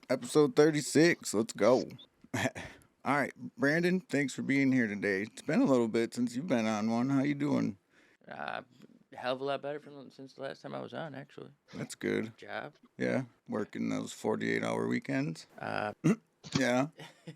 Episode 36. Let's go. All right, Brandon, thanks for being here today. It's been a little bit since you've been on one. How you doing? Uh, Hell of a lot better since the last time I was on, actually. That's good. Job. Yeah, working those 48-hour weekends. Uh, Yeah.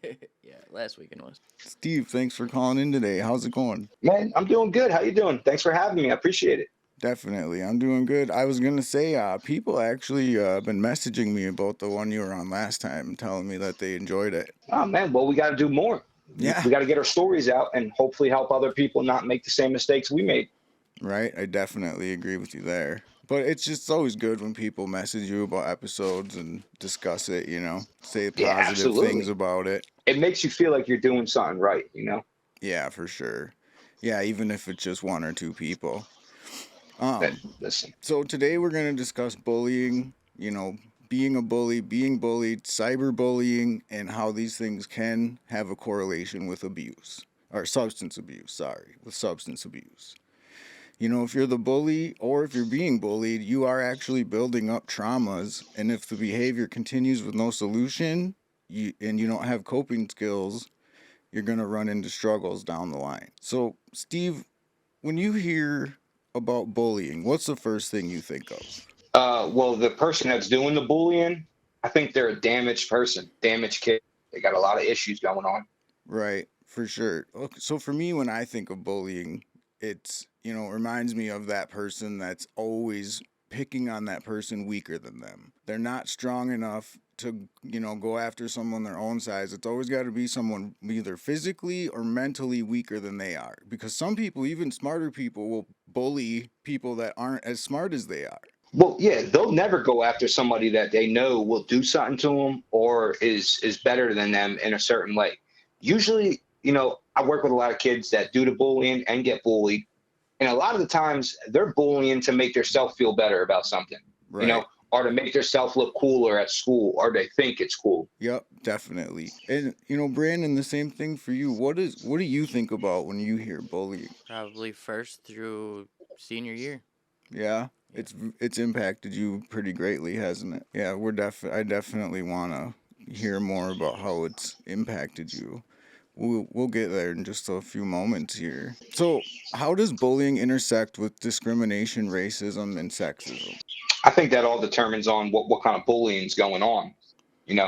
yeah, last weekend was. Steve, thanks for calling in today. How's it going? Man, I'm doing good. How you doing? Thanks for having me. I appreciate it. Definitely. I'm doing good. I was going to say, people actually been messaging me about the one you were on last time, telling me that they enjoyed it. Oh man, well we got to do more. Yeah. We got to get our stories out and hopefully help other people not make the same mistakes we made. Right? I definitely agree with you there. But it's just always good when people message you about episodes and discuss it, say Yeah, positive things absolutely. about it. It makes you feel like you're doing something right? Yeah, for sure. Yeah, even if it's just one or two people. That Um, listen. so today we're going to discuss bullying, being a bully, being bullied, cyberbullying, and how these things can have a correlation with abuse or substance abuse, sorry, with substance abuse. If you're the bully or if you're being bullied, you are actually building up traumas. And if the behavior continues with no solution and you don't have coping skills, you're going to run into struggles down the line. So, Steve, when you hear about bullying, what's the first thing you think of? Well, the person that's doing the bullying, I think they're a damaged person, damaged kid. They got a lot of issues going on. Right, for sure. Okay, so for me, when I think of bullying, it reminds me of that person that's always picking on that person weaker than them. They're not strong enough to, go after someone their own size. It's always got to be someone either physically or mentally weaker than they are. Because some people, even smarter people, will bully people that aren't as smart as they are. Well, yeah, they'll never go after somebody that they know will do something to them or is better than them in a certain way. Usually, I work with a lot of kids that do the bullying and get bullied, and a lot of the times they're bullying to make themselves feel better about something, you Right. know, or to make themselves look cooler at school, or they think it's cool. Yep, definitely. And Brandon, the same thing for you. What do you think about when you hear bullying? Probably first through senior year. Yeah, Yeah. it's impacted you pretty greatly, hasn't it? Yeah, I definitely want to hear more about how it's impacted you. We'll get there in just a few moments here. So, how does bullying intersect with discrimination, racism, and sexism? I think that all determines on what kind of bullying is going on.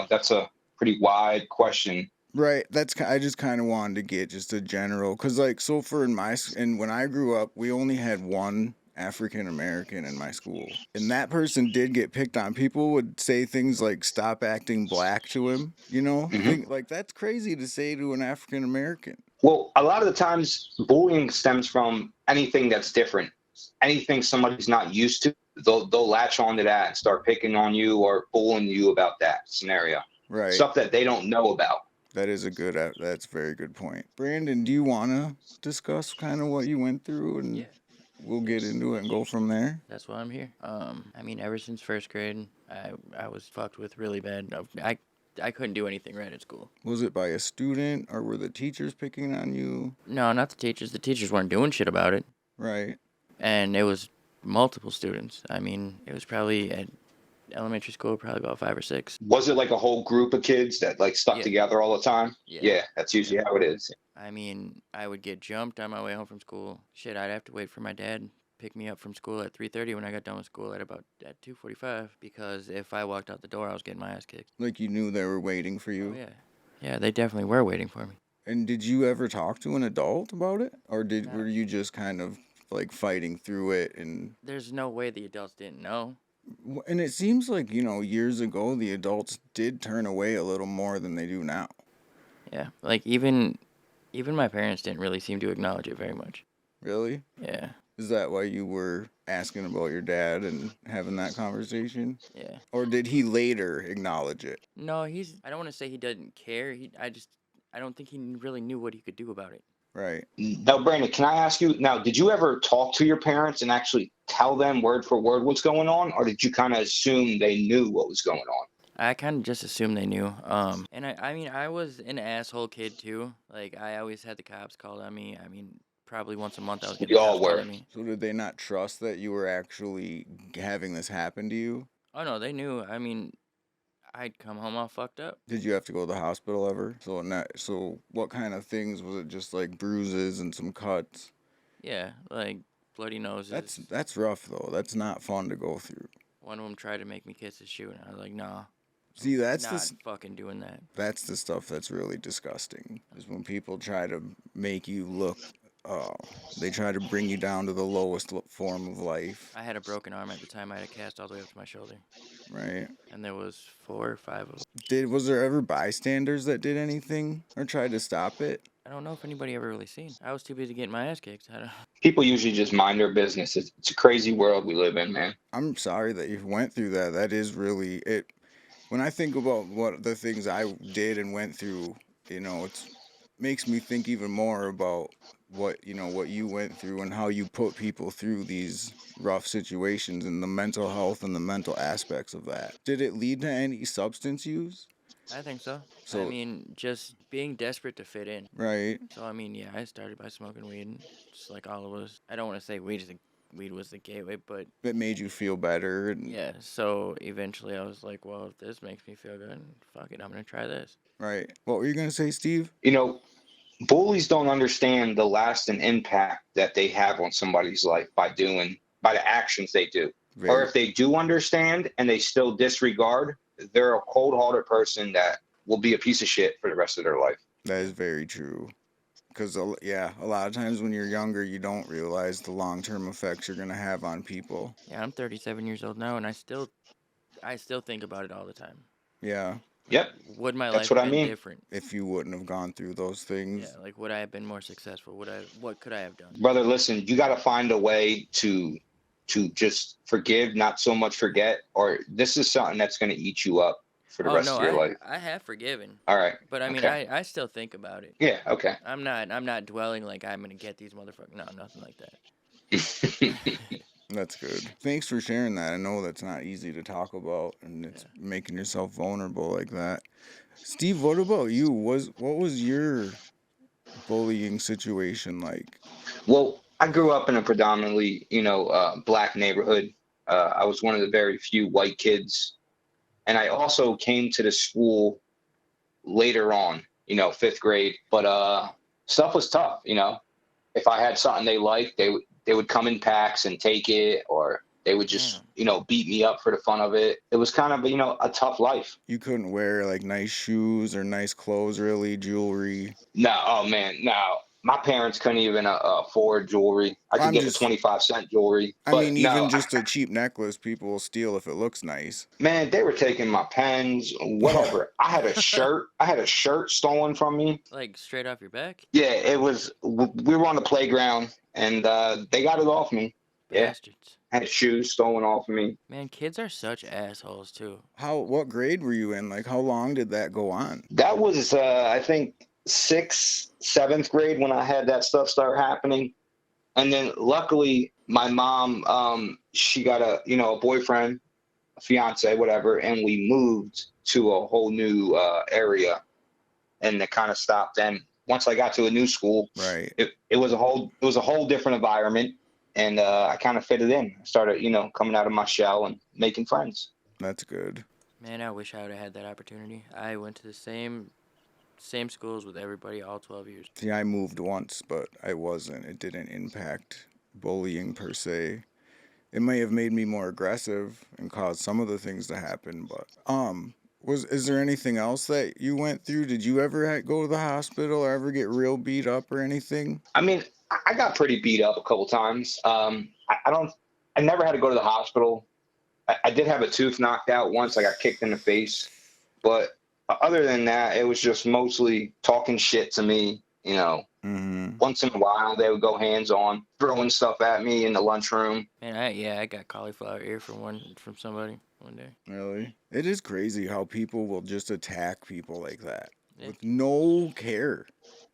That's a pretty wide question. Right. I just kind of wanted to get just a general, cause like so for and when I grew up, we only had one African American in my school, and that person did get picked on. People would say things like "stop acting black" to him. Hmm. Think like that's crazy to say to an African American. Well, a lot of the times bullying stems from anything that's different, anything somebody's not used to. They'll latch onto that and start picking on you or bullying you about that scenario, Right. stuff that they don't know about. That's a very good point. Brandon, do you want to discuss kind of what you went through, and Yeah. we'll get That's into it and go from there? that's why I'm here. Ever since first grade, I was fucked with really bad. I couldn't do anything right at school. Was it by a student or were the teachers picking on you? No, not the teachers. The teachers weren't doing shit about it, Right. and it was multiple students. It was probably at elementary school, probably about 5 or 6. Was it like a whole group of kids that like stuck Yeah, together all the time? yeah, Yeah, that's yeah. usually how it is. I would get jumped on my way home from school. Shit, I'd have to wait for my dad pick me up from school at 3:30 when I got done with school at 2:45 because if I walked out the door, I was getting my ass kicked. Like you knew they were waiting for Oh you. yeah, yeah, they definitely were waiting for me. And did you ever talk to an adult about it? Or Not, were you just kind of like fighting through it there's no way the adults didn't know. and it seems like, years ago the adults did turn away a little more than they do now. Yeah, like even my parents didn't really seem to acknowledge it very much. Really? Yeah, Is that why you were asking about your dad and having that conversation? yeah. Or did he later acknowledge it? No, I don't want to say he doesn't care. I don't think he really knew what he could do about it. Right. Now, Brandon, can I ask you now, did you ever talk to your parents and actually tell them word for word what's going on, or did you kind of assume they knew what was going on? I kind of just assumed they knew. And I was an asshole kid too. Like, I always had the cops called on me. Probably once a month I was getting We the all cops called were. on me. So did they not trust that you were actually having this happen to you? Oh no, they knew. I'd come home all fucked up. Did you have to go to the hospital ever? So what kind of things was it? Just like bruises and some cuts? Yeah, like bloody noses. That's rough though. That's not fun to go through. One of them tried to make me kiss his shoe, and I was like, nah. See, Not fucking doing that. that's the stuff that's really disgusting. Is when people try to make you look. They try to bring you down to the lowest form of life. I had a broken arm at the time. I had a cast all the way up to my shoulder, Right. and there was 4 or 5 of them. Was there ever bystanders that did anything or tried to stop it? I don't know if anybody ever really seen. I was too busy getting my ass kicked. I don't. People usually just mind their business. It's a crazy world we live in, man. I'm sorry that you went through that. That is really it. When I think about what the things I did and went through, it makes me think even more about what you went through and how you put people through these rough situations and the mental health and the mental aspects of that. Did it lead to any substance use? I think so. So- I mean, just being desperate to fit in. Right. So I mean, yeah, I started by smoking weed, just like all of us. I don't want to say weed was the gateway, but It made you feel better. And, yeah. So eventually, I was like, well, if this makes me feel good, fuck it, I'm gonna try this. Right. What were you gonna say, Steve? Bullies don't understand the lasting impact that they have on somebody's life by the actions they do. Or if they do understand and they still disregard, they're a cold-hearted person that will be a piece of shit for the rest of their life. That is very true. Because, a lot of times when you're younger, you don't realize the long-term effects you're going to have on people. Yeah, I'm 37 years old now, and I still think about it all the time. Yeah. Yep. Would my That's life what have I been mean. different? If you wouldn't have gone through those things. Yeah, like would I have been more successful? What could I have done? Brother, listen, you got to find a way to just forgive, not so much forget, or this is something that's going to eat you up for the rest of your life. I have forgiven. All right. But I mean, Okay. I still think about it. Yeah, okay. I'm not dwelling like I'm gonna get these motherfuckers. No, nothing like that. That's good. Thanks for sharing that. I know that's not easy to talk about, and it's making yourself vulnerable like that. Steve, what about you? What was your bullying situation like? Well, I grew up in a predominantly, black neighborhood. I was one of the very few white kids. And I also came to the school later on, 5th grade. But stuff was tough, If I had something they liked, they would come in packs and take it, or they would just, beat me up for the fun of it. It was kind of, a tough life. You couldn't wear like nice shoes or nice clothes, really, jewelry. No, oh man, no. My parents couldn't even afford jewelry. I could get the 25-cent jewelry. I mean, even just a cheap necklace, people will steal if it looks nice. Man, they were taking my pens, whatever. I had a shirt stolen from me. Like straight off your back? Yeah, it was. We were on the playground, and they got it off me. Bastards. I had shoes stolen off of me. Man, kids are such assholes too. What grade were you in? Like, how long did that go on? That was, I think, 6th, 7th grade when I had that stuff start happening. And then luckily my mom, she got a boyfriend, a fiance, whatever. And we moved to a whole new area, and it kind of stopped. And once I got to a new school, right, it was a whole different environment. And I kind of fitted in. I started, coming out of my shell and making friends. That's good. Man, I wish I would have had that opportunity. I went to the same schools with everybody all 12 years. See, I moved once, but it didn't impact bullying per se. It may have made me more aggressive and caused some of the things to happen, but is there anything else that you went through? Did you ever go to the hospital or ever get real beat up or anything? I mean, I got pretty beat up a couple times. I never had to go to the hospital. I did have a tooth knocked out once. I got kicked in the face, but other than that, it was just mostly talking shit to me. Mm-hmm. Once in a while they would go hands on, throwing stuff at me in the lunchroom. Man, I got cauliflower ear from somebody one day. Really? It is crazy how people will just attack people like that with no care.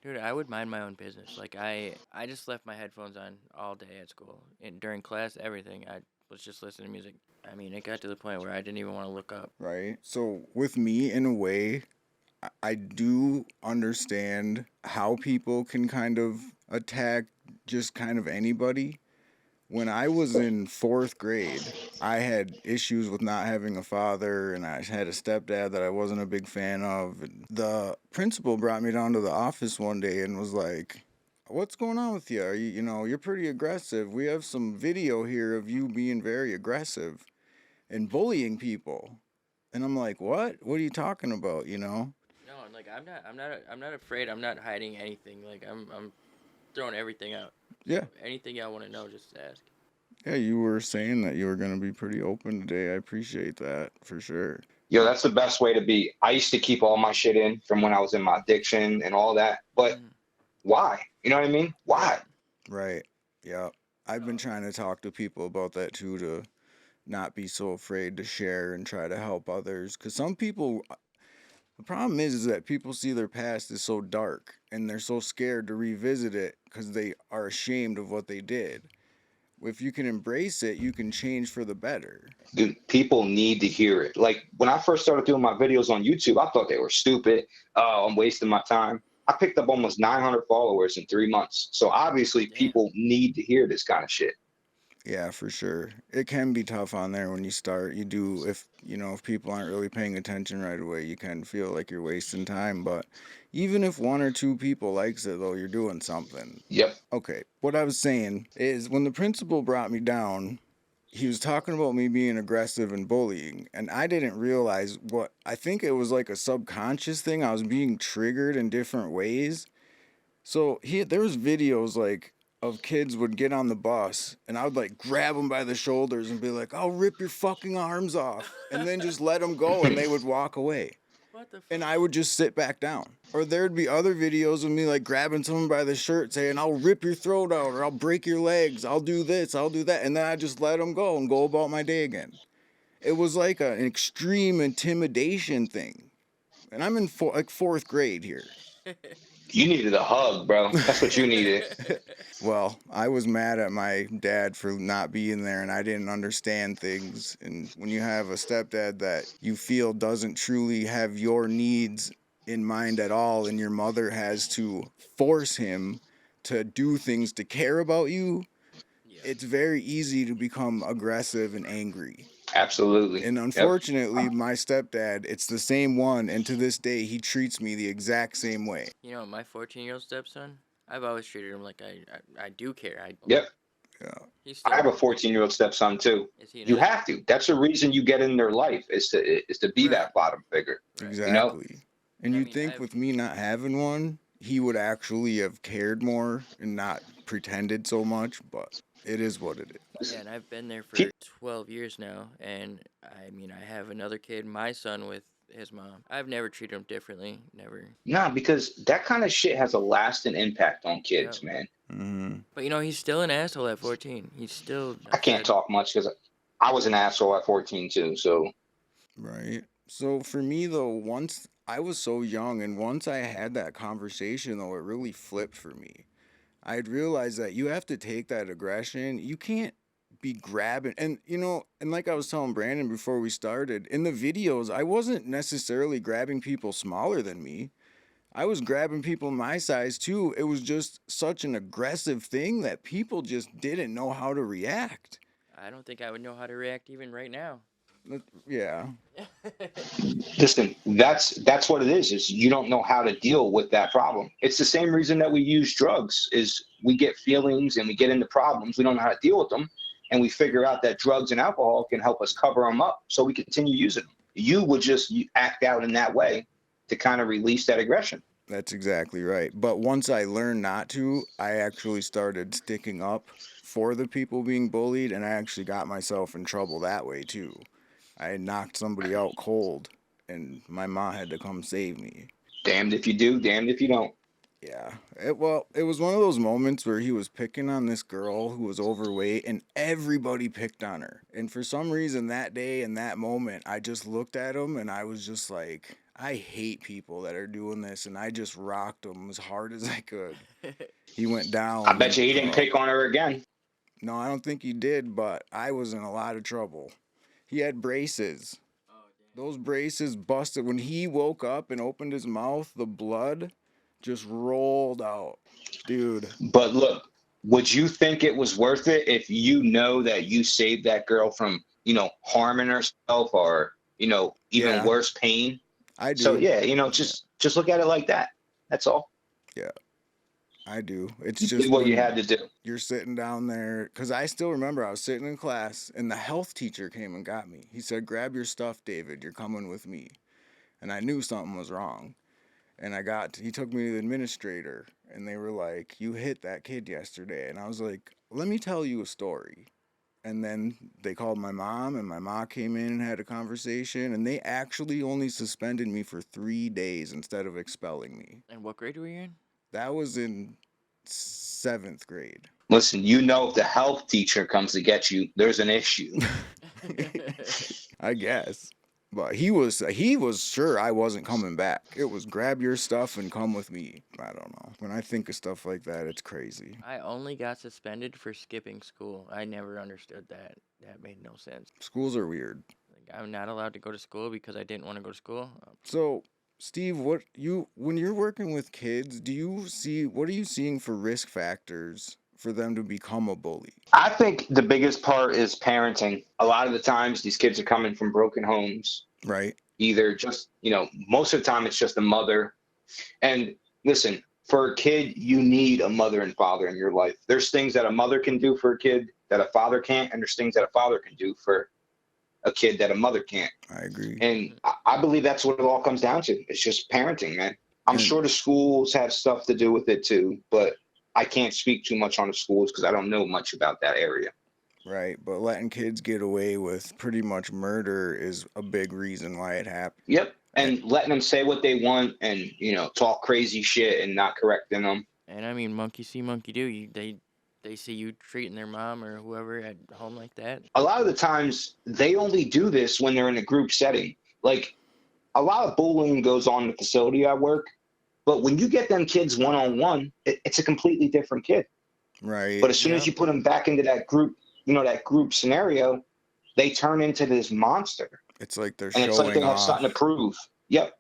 Dude, I would mind my own business. Like I just left my headphones on all day at school. And during class, everything. I was just listening to music. I mean, it got to the point where I didn't even want to look up. Right. So with me, in a way, I do understand how people can kind of attack just kind of anybody. When I was in 4th grade, I had issues with not having a father, and I had a stepdad that I wasn't a big fan of. And the principal brought me down to the office one day and was like, "What's going on with you? Are you're pretty aggressive. We have some video here of you being very aggressive and bullying people." And I'm like, "What? What are you talking about, No, like I'm not afraid. I'm not hiding anything. Like I'm throwing everything out. Yeah. Anything y'all want to know, just ask. Yeah, you were saying that you were going to be pretty open today. I appreciate that for sure. Yo, that's the best way to be. I used to keep all my shit in from when I was in my addiction and all that. But why? You know what I mean? Why? Right. Yeah. I've been trying to talk to people about that too, to not be so afraid to share and try to help others. Because some people, the problem is that people see their past as so dark and they're so scared to revisit it because they are ashamed of what they did. If you can embrace it, you can change for the better. Dude, people need to hear it. Like when I first started doing my videos on YouTube, I thought they were stupid. I'm wasting my time. I picked up almost 900 followers in 3 months. So obviously Damn. people need to hear this kind of shit. Yeah, for sure. It can be tough on there when you start. You do, if people aren't really paying attention right away, you can feel like you're wasting time. But even if 1 or 2 people likes it, though, you're doing something. Yep. Okay, what I was saying is when the principal brought me down, he was talking about me being aggressive and bullying, and I didn't realize what I think it was like a subconscious thing. I was being triggered in different ways. So there was videos like of kids would get on the bus, and I would like grab them by the shoulders and be like, "I'll rip your fucking arms off," and then just let them go, and they would walk away. What the fuck? And I would just sit back down. Or there'd be other videos of me like grabbing someone by the shirt saying, "I'll rip your throat out," or "I'll break your legs, I'll do this, I'll do that." And then I just let them go and go about my day again. It was like an extreme intimidation thing. And I'm in 4th grade here. You needed a hug, bro. That's what you needed. Well, I was mad at my dad for not being there, and I didn't understand things. And when you have a stepdad that you feel doesn't truly have your needs in mind at all, and your mother has to force him to do things to care about you, it's very easy to become aggressive and angry. Absolutely. And Yep. unfortunately, my stepdad, it's the same one, and to this day, he treats me the exact same way. My 14-year-old stepson, I've always treated him like I do care. Yep. Yeah. He's I still. have a 14-year-old stepson too. Is he You nice? have to. That's the reason you get in their life is to be Right. that bottom figure. Right. Exactly. And I you'd mean, think I've- with me not having one, he would actually have cared more and not pretended so much, but it is what it is. Yeah, and I've been there for Keep- 12 years now, and I have another kid, my son, with his mom. I've never treated him differently, never. Nah, because that kind of shit has a lasting impact on kids, Yeah. man. Mm-hmm. But he's still an asshole at 14. He's still. I can't talk much because I was an asshole at 14 too. So Right. So for me though, once I was so young, and once I had that conversation though, it really flipped for me. I'd realized that you have to take that aggression. You can't be grabbing, and like I was telling Brandon before we started, in the videos, I wasn't necessarily grabbing people smaller than me. I was grabbing people my size too. It was just such an aggressive thing that people just didn't know how to react. I don't think I would know how to react even right now. Yeah. listen, that's what it is you don't know how to deal with that problem. It's the same reason that we use drugs is we get feelings and we get into problems. We don't know how to deal with them. And we figure out that drugs and alcohol can help us cover them up so we continue using them. You would just act out in that way to kind of release that aggression. That's exactly right. But once I learned not to, I actually started sticking up for the people being bullied, and I actually got myself in trouble that way too. I had knocked somebody out cold, and my mom had to come save me. Damned if you do, damned if you don't. Yeah. It was one of those moments where he was picking on this girl who was overweight, and everybody picked on her. And for some reason that day and that moment, I just looked at him and I was just like, I hate people that are doing this, and I just rocked him as hard as I could. He went down. I bet you he didn't pick on her again. No, I don't think he did, but I was in a lot of trouble. He had braces. Those braces busted. When he woke up and opened his mouth, the blood just rolled out. Dude. But look, would you think it was worth it if you know that you saved that girl from, harming herself or, even Yeah, worse, pain? I So do. yeah, Yeah, just look at it like that. That's all. yeah, I do. It's You did just what you when had to do. you're sitting down there, because I still remember I was sitting in class and the health teacher came and got me. He said, "Grab your stuff, David. You're coming with me." And I knew something was wrong. And he took me to the administrator, and they were like, "You hit that kid yesterday." And I was like, "Let me tell you a story." And then they called my mom, and my mom came in and had a conversation, and they actually only suspended me for 3 days instead of expelling me. And what grade were you in? That was in seventh grade. Listen, if the health teacher comes to get you, there's an issue. I guess. But he was sure I wasn't coming back. It was grab your stuff and come with me. I don't know. When I think of stuff like that, it's crazy. I only got suspended for skipping school. I never understood that. That made no sense. Schools are weird. Like, I'm not allowed to go to school because I didn't want to go to school. So, Steve, when you're working with kids, what are you seeing for risk factors for them to become a bully? I think the biggest part is parenting. A lot of the times, these kids are coming from broken homes. Right? Either just, most of the time, it's just a mother. And listen, for a kid, you need a mother and father in your life. There's things that a mother can do for a kid that a father can't, and there's things that a father can do for a kid that a mother can't. I agree. And I believe that's what it all comes down to. It's just parenting, man. I'm And sure the schools have stuff to do with it too, but I can't speak too much on the schools because I don't know much about that area. right, but letting kids get away with pretty much murder is a big reason why it happened. Yep. And letting them say what they want and, talk crazy shit and not correcting them. And I mean, monkey see, monkey do. They see you treating their mom or whoever at home like that. A lot of the times they only do this when they're in a group setting. Like a lot of bullying goes on in the facility I work, but when you get them kids one on one, it's a completely different kid. Right. But as soon as you put them back into that group, that group scenario, they turn into this monster. It's like they're And it's like they showing have something to off. prove. Yep.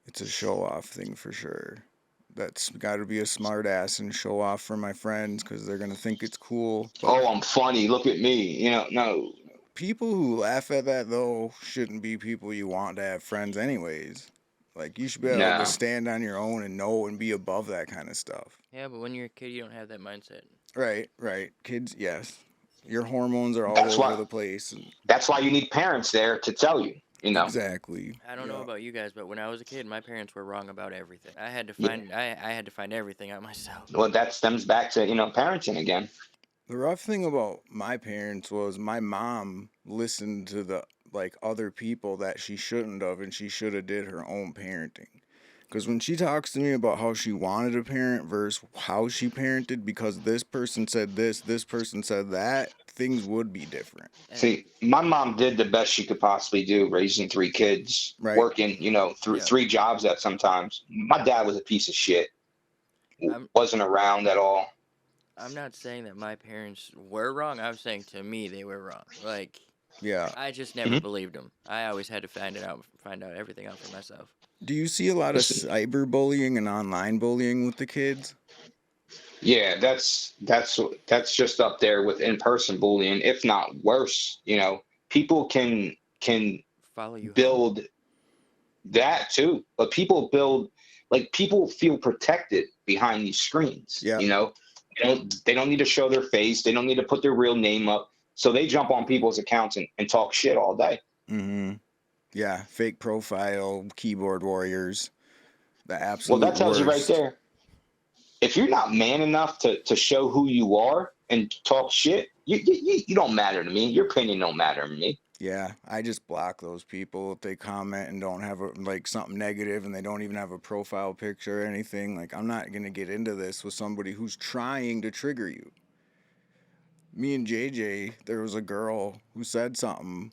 It's a show off thing for sure. That's got to be a smart ass and show off for my friends because they're going to think it's cool. But Oh, I'm funny. Look at me. No. people who laugh at that, though, shouldn't be people you want to have friends, anyways. Like, you should be able to No. stand on your own and know and be above that kind of stuff. Yeah, but when you're a kid, you don't have that mindset. Right. Kids, yes. Your hormones are all That's over why the place. And that's why you need parents there to tell you. exactly. I don't know Yeah. about you guys, but when I was a kid, my parents were wrong about everything. I had to Yeah. find I had to find everything out myself. Well, that stems back to, parenting again. The rough thing about my parents was my mom listened to the other people that she shouldn't have, and she should have did her own parenting. Because when she talks to me about how she wanted a parent versus how she parented, because this person said this person said that, things would be different. See, my mom did the best she could possibly do, raising three kids, Right. working, through three jobs at sometimes. My dad was a piece of shit. Wasn't around at all. I'm not saying that my parents were wrong. I'm saying to me they were wrong. Like, Yeah. I just never believed them. I always had to find out everything out for myself. Do you see a lot of cyberbullying and online bullying with the kids? Yeah, that's just up there with in-person bullying, if not worse. People can Follow you home. build that too, but people feel protected behind these screens. Yeah. They don't need to show their face. They don't need to put their real name up. So they jump on people's accounts and talk shit all day. Mm-hmm. Yeah, fake profile, keyboard warriors, the absolute Well, that tells you right worst. there. If you're not man enough to show who you are and talk shit, you don't matter to me. Your opinion don't matter to me. Yeah, I just block those people if they comment and don't have something negative and they don't even have a profile picture or anything. Like, I'm not gonna get into this with somebody who's trying to trigger you. Me and JJ, there was a girl who said something,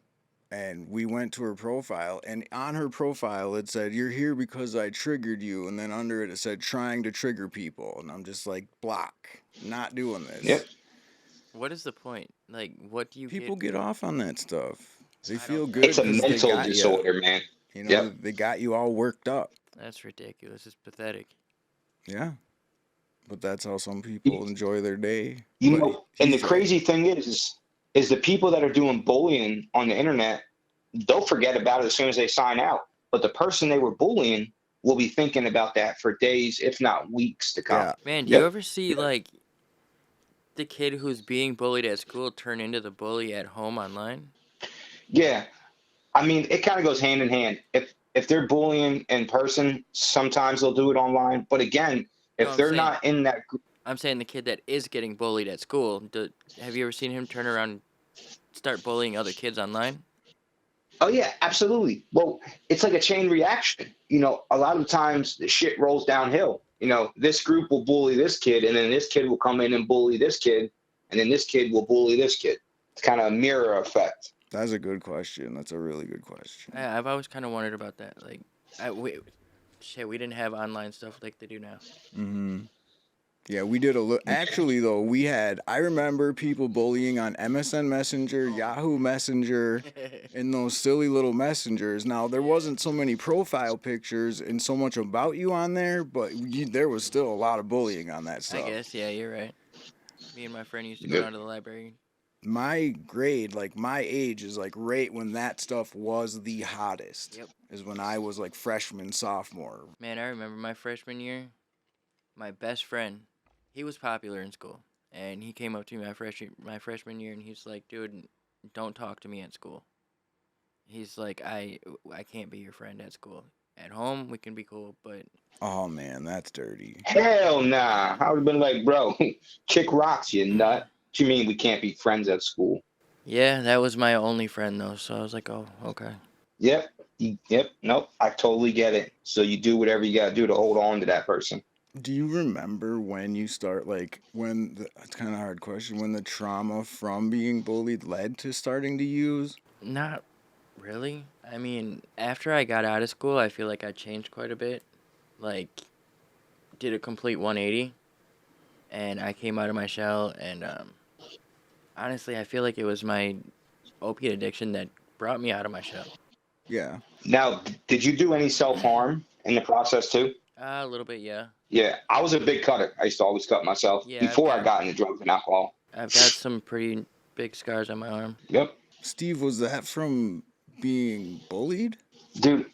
and we went to her profile, and on her profile it said, "You're here because I triggered you," and then under it said, "Trying to trigger people," and I'm just like, block, not doing this. Yep. What is the point? Like, what do you People get off on that stuff. They I feel don't- good It's a because they mental got disorder, you. man. They got you all worked up. That's ridiculous. It's pathetic. Yeah. But that's how some You, people enjoy their day. you But know, and the he's right. crazy thing is the people that are doing bullying on the internet, they'll forget about it as soon as they sign out. But the person they were bullying will be thinking about that for days, if not weeks to come. Yeah. Man, do you Yep. ever see like the kid who's being bullied at school turn into the bully at home online? Yeah. I mean, it kind of goes hand in hand. If they're bullying in person, sometimes they'll do it online. But again, No, if they're not in that group, I'm saying the kid that is getting bullied at school. Have you ever seen him turn around and start bullying other kids online? oh yeah, absolutely. Well, it's like a chain reaction. A lot of times the shit rolls downhill. This group will bully this kid, and then this kid will come in and bully this kid, and then this kid will bully this kid. It's kind of a mirror effect. That's a good question. That's a really good question. I've always kind of wondered about that. Like, we didn't have online stuff like they do now. Mm-hmm. Yeah, we did a little. Actually, though, I remember people bullying on MSN Messenger, Yahoo Messenger, and those silly little messengers. Now, there wasn't so many profile pictures and so much about you on there, but there was still a lot of bullying on that I stuff. guess, yeah, you're right. Me and my friend used to go Yep. down to the library. My grade, like my age, is like right when that stuff was the hottest. Yep. Is when I was like freshman, sophomore. Man, I remember my freshman year. My best friend, he was popular in school, and he came up to me my freshman year, and he's like, "Dude, don't talk to me at school." He's like, "I can't be your friend at school. At home, we can be cool, but Oh man, that's dirty. Hell nah. I would have been like, bro, kick rocks, you nut. What you mean we can't be friends at school? yeah, that was my only friend though." So I was like, "Oh, okay." Yep. Yep. Nope. I totally get it. So you do whatever you got to do to hold on to that person. Do you remember when you start, like, it's kind of a hard question, when the trauma from being bullied led to starting to use? Not really. I mean, after I got out of school, I feel like I changed quite a bit. Like, did a complete 180, and I came out of my shell. And honestly, I feel like it was my opiate addiction that brought me out of my shell. Yeah. Now, did you do any self harm in the process too? A little bit, yeah. Yeah, I was a big cutter. I used to always cut myself Yeah, before I got into drugs and alcohol. I've got some pretty big scars on my arm. Yep. Steve, was that from being bullied? Dude,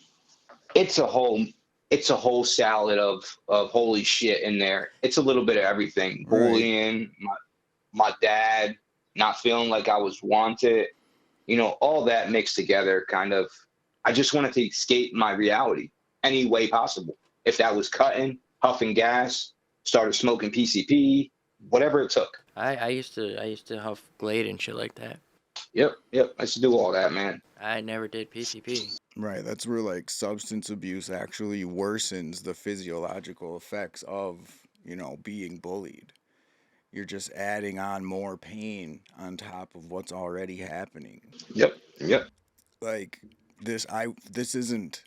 it's a whole salad of holy shit in there. It's a little bit of everything. Right. Bullying, my dad not feeling like I was wanted, all that mixed together kind of. I just wanted to escape my reality any way possible. If that was cutting, huffing gas, started smoking PCP, whatever it took. I used to huff Glade and shit like that. Yep. I used to do all that, man. I never did PCP. Right, that's where, like, substance abuse actually worsens the physiological effects of, being bullied. You're just adding on more pain on top of what's already happening. Yep. Like, this isn't,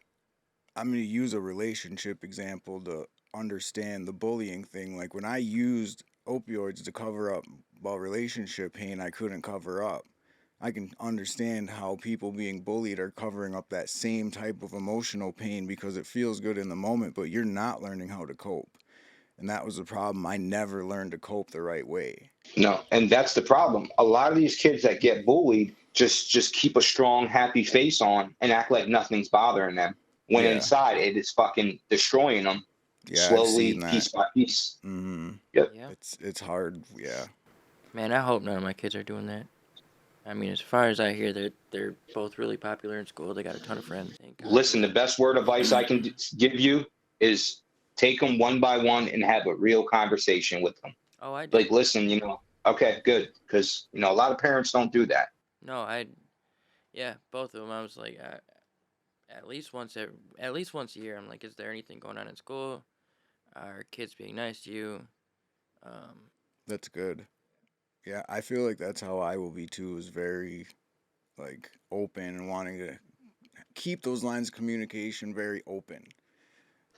I'm going to use a relationship example to understand the bullying thing. Like, when I used opioids to cover up relationship pain I couldn't cover up, I can understand how people being bullied are covering up that same type of emotional pain because it feels good in the moment, but you're not learning how to cope. And that was the problem. I never learned to cope the right way. No, and that's the problem. A lot of these kids that get bullied just keep a strong, happy face on and act like nothing's bothering them. When Yeah. inside it is fucking destroying them Yeah, I've slowly, seen that. piece by piece. Mm-hmm. Yep. Yeah. It's hard. Yeah. Man, I hope none of my kids are doing that. I mean, as far as I hear, they're both really popular in school. They got a ton of friends. Thank God. Listen, the best word advice I can give you is take them one by one and have a real conversation with them. Oh, I do. Like, listen, okay, good. Because, a lot of parents don't do that. No, yeah, both of them. I was like, at least once a year, I'm like, is there anything going on in school? Are kids being nice to you? That's good. Yeah, I feel like that's how I will be too, is very, like, open and wanting to keep those lines of communication very open.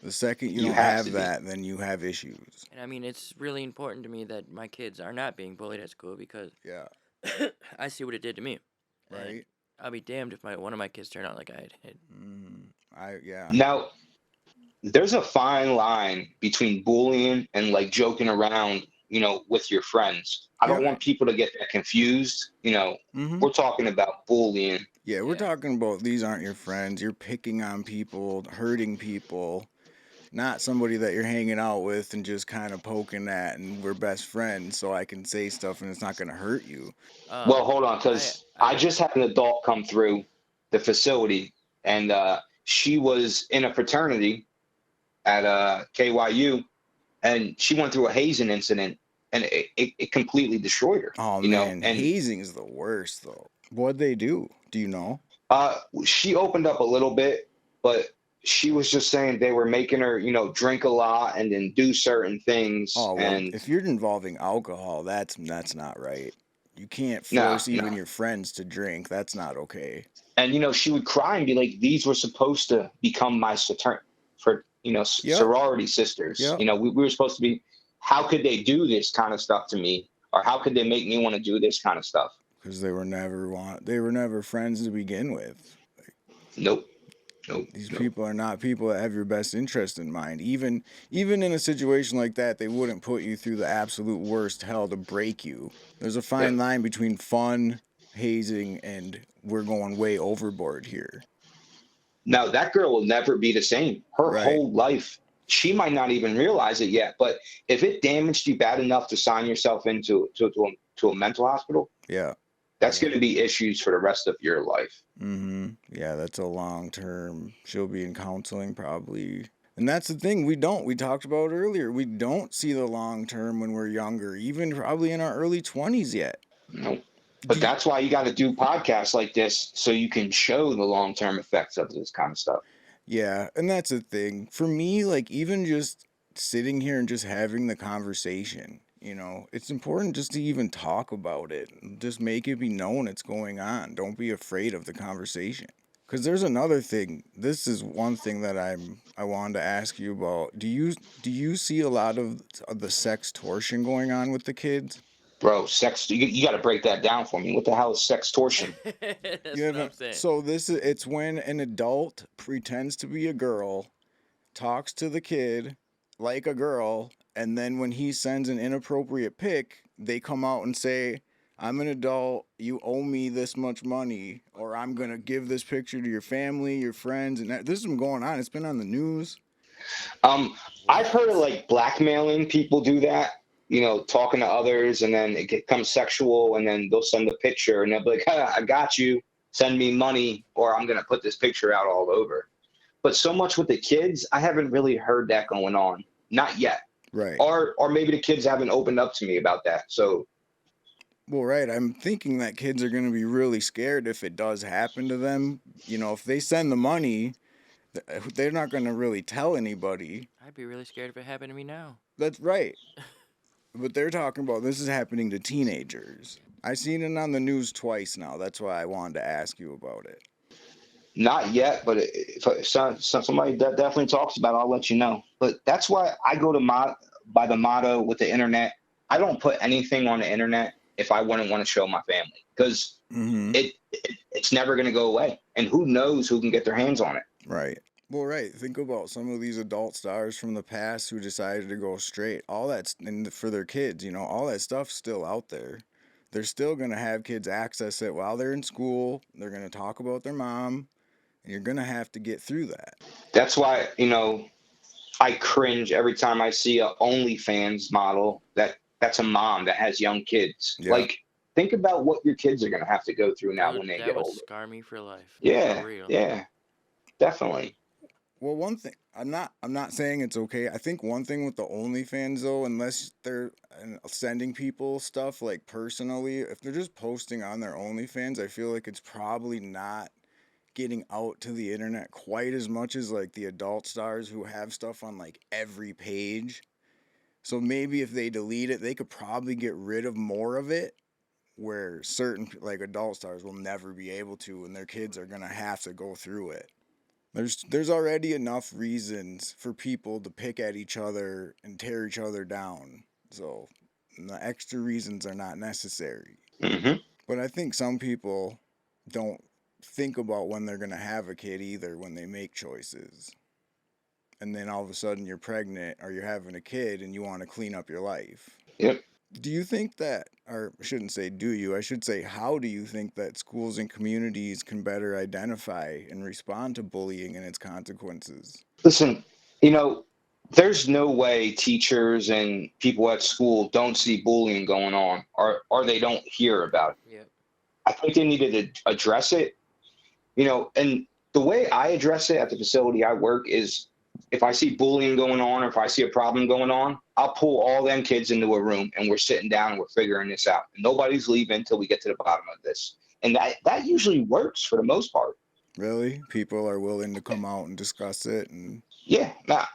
The second you don't have that, then you have issues. And I mean, it's really important to me that my kids are not being bullied at school because Yeah. I see what it did to me. Right. And I'll be damned if one of my kids turn out like I did. Mm, yeah. Now, there's a fine line between bullying and like joking around, with your friends. I don't Yep. want people to get that confused. Mm-hmm. We're talking about bullying. Yeah, we're Yeah. talking about these aren't your friends. You're picking on people, hurting people, not somebody that you're hanging out with and just kind of poking at, and we're best friends, so I can say stuff and it's not going to hurt you. Well, hold on, I because I I would. just had an adult come through the facility, and she was in a fraternity at KYU, and she went through a hazing incident, and it completely destroyed her. Oh man, And hazing is the worst though. What'd they do? Do you know? she opened up a little bit, but she was just saying they were making her, drink a lot and then do certain things. Oh well, And if you're involving alcohol, that's not right. You can't no, force no. even your friends to drink. That's not okay. And she would cry and be like, "These were supposed to become my for Yep. sorority sisters. Yep. We were supposed to be. How could they do this kind of stuff to me, or how could they make me want to do this kind of stuff? Because they were never friends to begin with. Nope, nope, These nope. people are not people that have your best interest in mind. Even in a situation like that, they wouldn't put you through the absolute worst hell to break you. There's a fine Yep. line between fun, hazing, and we're going way overboard here. Now that girl will never be the same. Her Right. whole life, she might not even realize it yet. But if it damaged you bad enough to sign yourself into to a mental hospital, Yeah. that's Yeah. going to be issues for the rest of your life. Mm-hmm. Yeah, that's a long term. She'll be in counseling probably. And that's the thing we talked about earlier. We don't see the long term when we're younger, even probably in our early 20s yet. No. Do But you, that's why you got to do podcasts like this so you can show the long term effects of this kind of stuff. Yeah, and that's the thing. For me, like even just sitting here and just having the conversation, it's important just to even talk about it. Just make it be known it's going on. Don't be afraid of the conversation. Cuz there's another thing. This is one thing that I wanted to ask you about. Do you see a lot of the sex torsion going on with the kids? Bro, sex, you got to break that down for me. What the hell is sex torsion? You That's what I'm haven't saying. so this is it's when an adult pretends to be a girl, talks to the kid like a girl, and then when he sends an inappropriate pic, they come out and say, I'm an adult, you owe me this much money, or I'm gonna give this picture to your family, your friends, and this has been going on. It's been on the news. Um, I've heard of What? like blackmailing people do that, talking to others, and then it becomes sexual, and then they'll send a picture, and they'll be like, I got you, send me money, or I'm going to put this picture out all over. But so much with the kids, I haven't really heard that going on. Not yet. Right. Or maybe the kids haven't opened up to me about that. So, Well, right. I'm thinking that kids are gonna be really scared if it does happen to them. If they send the money, they're not gonna really tell anybody. I'd be really scared if it happened to me now. That's right. But they're talking about this is happening to teenagers. I've seen it on the news twice now. That's why I wanted to ask you about it. not yet, but if somebody that definitely talks about it, I'll let you know. But that's why I go to by the motto with the internet. I don't put anything on the internet if I wouldn't want to show my family because Mm-hmm. it's never going to go away. And who knows who can get their hands on it. Right. Well, right. Think about some of these adult stars from the past who decided to go straight. All that's and for their kids. All that stuff's still out there. They're still gonna have kids access it while they're in school. They're gonna talk about their mom, and you're gonna have to get through that. That's why, I cringe every time I see a OnlyFans model that's a mom that has young kids. Yep. Like, think about what your kids are going to have to go through now Dude, when they that get would older. scar me for life. For Yeah, real. yeah, definitely. Well, one thing I'm not saying it's okay. I think one thing with the OnlyFans though, unless they're sending people stuff like personally, if they're just posting on their OnlyFans, I feel like it's probably not getting out to the internet quite as much as like the adult stars who have stuff on like every page. So maybe if they delete it, they could probably get rid of more of it where certain like adult stars will never be able to and their kids are going to have to go through it. There's already enough reasons for people to pick at each other and tear each other down. So the extra reasons are not necessary. Hmm. But I think some people don't think about when they're going to have a kid either when they make choices. and then all of a sudden you're pregnant or you're having a kid and you want to clean up your life. Yep. Do you think that, or I shouldn't say do you, I should say how do you think that schools and communities can better identify and respond to bullying and its consequences? Listen, you know, there's no way teachers and people at school don't see bullying going on, or they don't hear about it. Yep. I think they needed to address it, and the way I address it at the facility I work is if I see bullying going on or if I see a problem going on, I'll pull all them kids into a room and we're sitting down and we're figuring this out. Nobody's leaving until we get to the bottom of this. And that usually works for the most part. Really? People are willing to come out and discuss it and Yeah. Now,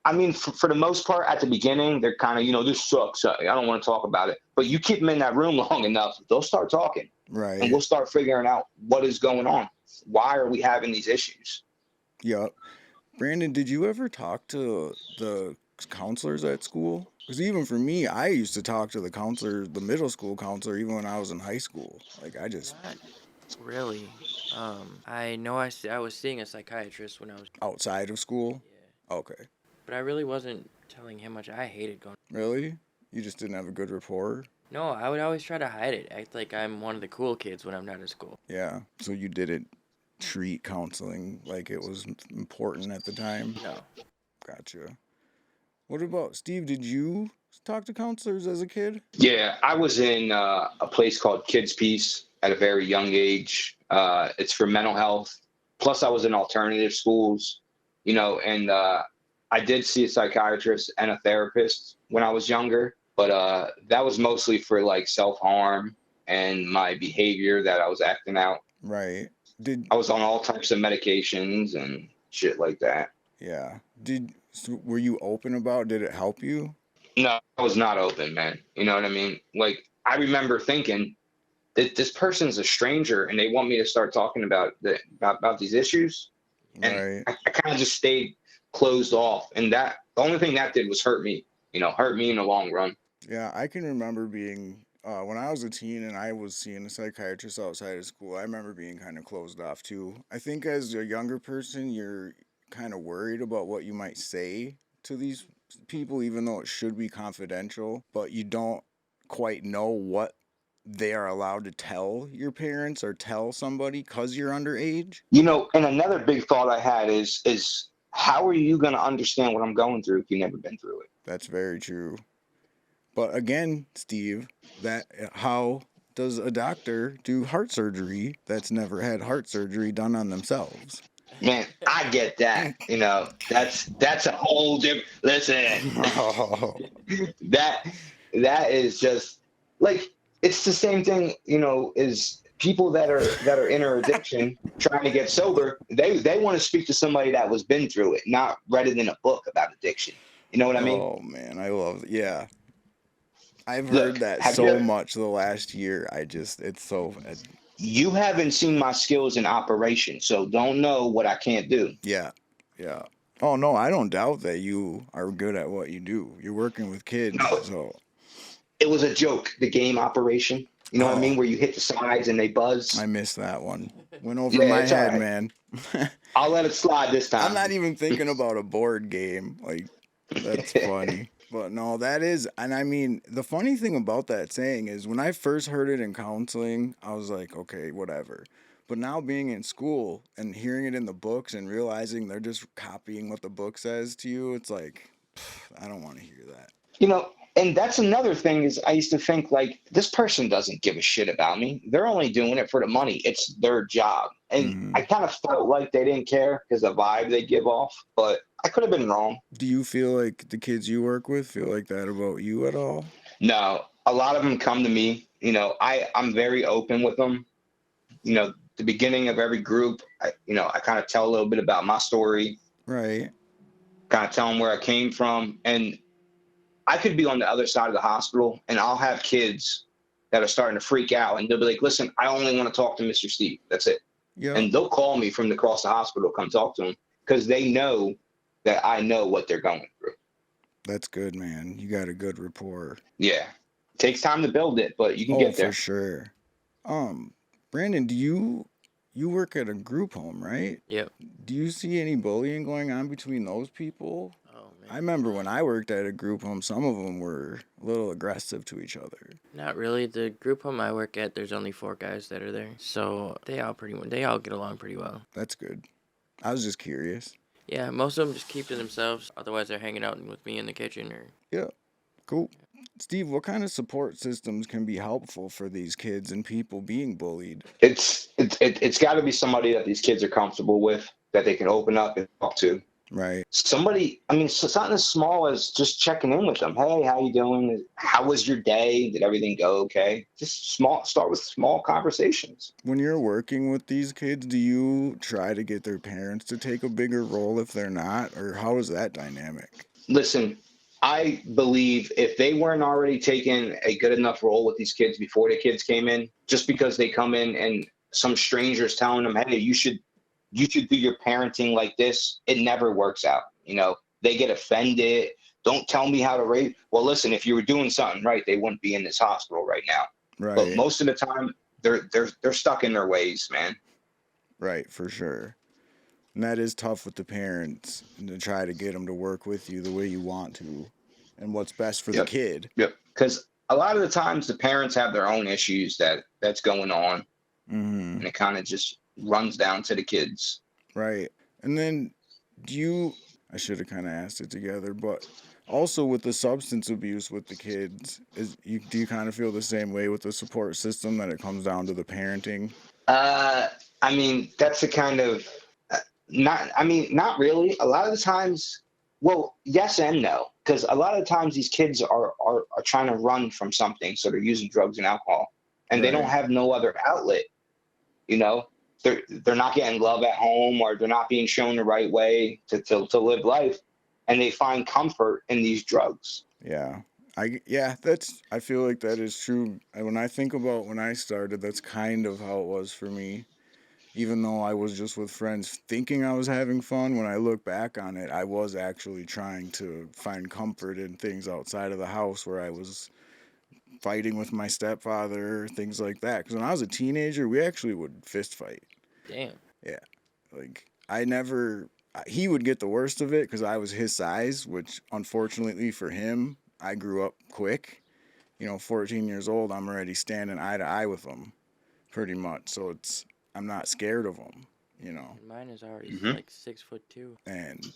I mean, for the most part, at the beginning, they're kind of, this sucks. I don't want to talk about it. But you keep them in that room long enough, they'll start talking. And right. we'll start figuring out what is going on. Why are we having these issues? Yep. Brandon, did you ever talk to the counselors at school? Because even for me, I used to talk to the counselor, the middle school counselor, even when I was in high school. Like, I just, Not really. I know I was seeing a psychiatrist when I was. outside of school? Yeah. Okay. But I really wasn't telling him much. I hated going. Really? You just didn't have a good rapport? No, I would always try to hide it. Act like I'm one of the cool kids when I'm not at school. Yeah. So you didn't treat counseling like it was important at the time? No. Gotcha. What about Steve? Did you talk to counselors as a kid? Yeah, I was in a place called Kids Peace at a very young age. It's for mental health. Plus, I was in alternative schools, and I did see a psychiatrist and a therapist when I was younger, but that was mostly for like self-harm and my behavior that I was acting out. Right. Did I was on all types of medications and shit like that. yeah. Were you open about? Did it help you? No, I was not open, man. You know what I mean? Like, I remember thinking that this person's a stranger and they want me to start talking about these issues. And Right. I kind of just stayed closed off. And the only thing that did was hurt me, hurt me in the long run. Yeah, I can remember being when I was a teen and I was seeing a psychiatrist outside of school. I remember being kind of closed off too. I think as a younger person, you're kind of worried about what you might say to these people, even though it should be confidential, but you don't quite know what they are allowed to tell your parents or tell somebody because you're underage. And another big thought I had is how are you going to understand what I'm going through if you've never been through it? That's very true. But again, Steve, that how does a doctor do heart surgery that's never had heart surgery done on themselves? Man, I get that. That's a whole different. Listen, Oh, that that is just like it's the same thing. Is people that are in an addiction trying to get sober. They want to speak to somebody that was been through it, not read it in a book about addiction. You know what I mean? oh man, I love it. Yeah, I've heard Look, that have so you much the last year. It's so you haven't seen my skills in operation, so don't know what I can't do. yeah, yeah. Oh no, I don't doubt that you are good at what you do. You're working with kids, No, so it was a joke. The game operation. You know what I oh, mean? Where you hit the sides and they I buzz. missed that one. Went over Yeah, my it's all head, right. man. I'll let it slide this I'm time. not even thinking about a board game. Like, that's funny. But no, that is, and I mean, the funny thing about that saying is when I first heard it in counseling, I was like, okay, whatever. But now being in school and hearing it in the books and realizing they're just copying what the book says to you, it's like, I don't want to hear that. And that's another thing is I used to think like this person doesn't give a shit about me. They're only doing it for the money. It's their job. And Hmm. I kind of felt like they didn't care because the vibe they give off, but I could have been wrong. Do you feel like the kids you work with feel like that about you at all? No, a lot of them come to me. I'm very open with them. The beginning of every group, I kind of tell a little bit about my story, Right. kind of tell them where I came from. And I could be on the other side of the hospital and I'll have kids that are starting to freak out and they'll be like, listen, I only want to talk to Mr. Steve. That's it. Yep. And they'll call me from across the hospital, come talk to him because they know that I know what they're going through. That's good, man. You got a good rapport. Yeah. Takes time to build it, but you can Oh, get for there. sure. Brandon, do you you work at a group home, right? Yep. Do you see any bullying going on between those people? Oh I man. remember when I worked at a group home, some of them were a little aggressive to each other. Not really. The group home I work at, there's only 4 guys that are there, so they all get along pretty well. That's good. I was just curious. Yeah, most of them just keep to themselves. Otherwise, they're hanging out with me in the kitchen or. Yeah, cool. Steve, what kind of support systems can be helpful for these kids and people being bullied? It's got to be somebody that these kids are comfortable with, that they can open up and talk to. Right. Somebody, I mean, something as small as just checking in with them. Hey, how you doing? How was your day? Did everything go okay? Just start with small conversations. When you're working with these kids, do you try to get their parents to take a bigger role if they're not, or how is that dynamic? Listen, I believe if they weren't already taking a good enough role with these kids before the kids came in, just because they come in and some strangers telling them, hey, you should do your parenting like this, it never works out. They get offended. Don't tell me how to raise. Well, listen, if you were doing something right, they wouldn't be in this hospital right now. But Right. most of the time, they're stuck in their ways, man. Right, for sure. And that is tough with the parents to try to get them to work with you the way you want to and what's best for the Yep. kid. Yep. Because a lot of the times the parents have their own issues that's going on, Mm-hmm. and it kind of just runs down to the kids. Right. And then I should have kind of asked it together, but also with the substance abuse with the kids, do you kind of feel the same way with the support system that it comes down to the parenting? I mean, that's a kind of not really. A lot of the times, well, yes and no, because a lot of the times these kids are trying to run from something, so they're using drugs and alcohol, and they don't Right. have no other outlet. You know, they're not getting love at home, or they're not being shown the right way to live life, and they find comfort in these drugs. Yeah. I feel like that is true. When I think about when I started, that's kind of how it was for me. Even though I was just with friends thinking I was having fun, when I look back on it, I was actually trying to find comfort in things outside of the house where I was fighting with my stepfather, things like that. Because when I was a teenager, we actually would fist fight. Damn. Yeah. Like, he would get the worst of it because I was his size, which unfortunately for him, I grew up quick. 14 years old, I'm already standing eye to eye with him pretty much. So I'm not scared of him, Mine is already Mhm. like 6'2". and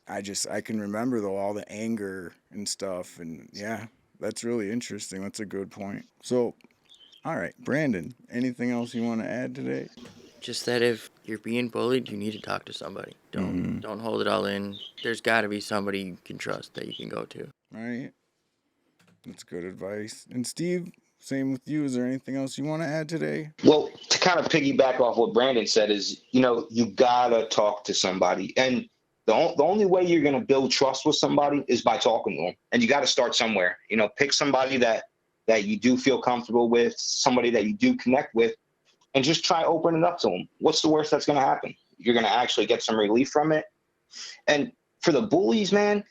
I can remember though all the anger and stuff, and yeah, that's really interesting. That's a good point. So, all right, Brandon, anything else you want to add today? Just that if you're being bullied, you need to talk to somebody. Mhm. Don't hold it all in. There's got to be somebody you can trust that you can go to. All right, that's good advice. And Steve, same with you. Is there anything else you want to add today? Well, to kind of piggyback off what Brandon said is, you gotta talk to somebody, and the only way you're gonna build trust with somebody is by talking to them, and you got to start somewhere. Pick somebody that you do feel comfortable with, somebody that you do connect with, and just try opening up to them. What's the worst that's gonna happen? You're gonna actually get some relief from it. And for the bullies, man,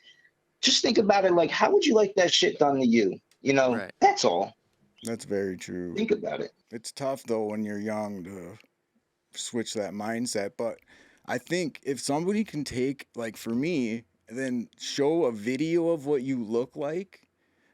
just think about it like, how would you like that shit done to you? Right. That's all. That's very true. Think about it. It's tough though when you're young to switch that mindset, but I think if somebody can take, like for me, then show a video of what you look like,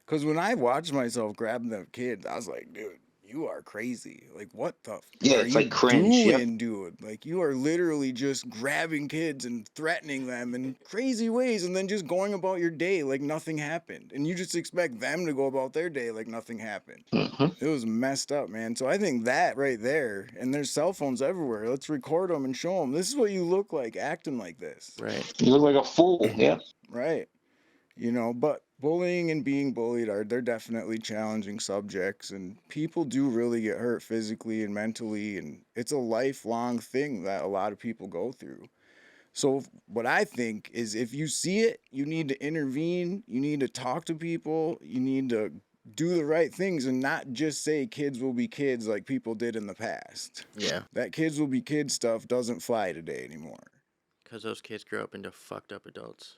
because when I watched myself grabbing the kid, I was like, dude, you are crazy. Like, what the Yeah, are it's you like cringe. Yep. doing, dude? Like, you are literally just grabbing kids and threatening them in crazy ways and then just going about your day like nothing happened. And you just expect them to go about their day like nothing happened. Hmm. It was messed up, man. So I think that right there, and there's cell phones everywhere. Let's record them and show them. This is what you look like acting like this. Right. You look like a fool. Yeah. Right. But bullying and being bullied they're definitely challenging subjects, and people do really get hurt physically and mentally, and it's a lifelong thing that a lot of people go through. So what I think is if you see it, you need to intervene, you need to talk to people, you need to do the right things and not just say kids will be kids like people did in the past. Yeah. That kids will be kids stuff doesn't fly today anymore. Because those kids grow up into fucked up adults.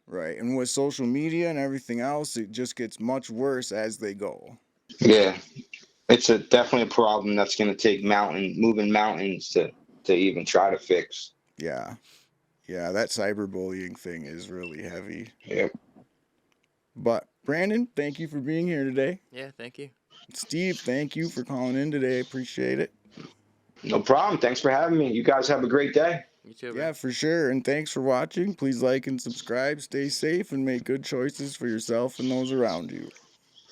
Right. And with social media and everything else, it just gets much worse as they go. Yeah. It's definitely a problem that's going to take moving mountains to to even try to fix. Yeah. Yeah, that cyberbullying thing is really heavy. Yeah. But Brandon, thank you for being here today. Yeah, thank you. Steve, thank you for calling in today. Appreciate it. No problem. Thanks for having me. You guys have a great day. You too, bro. Yeah, for sure. And thanks for watching. Please like and subscribe. Stay safe and make good choices for yourself and those around you.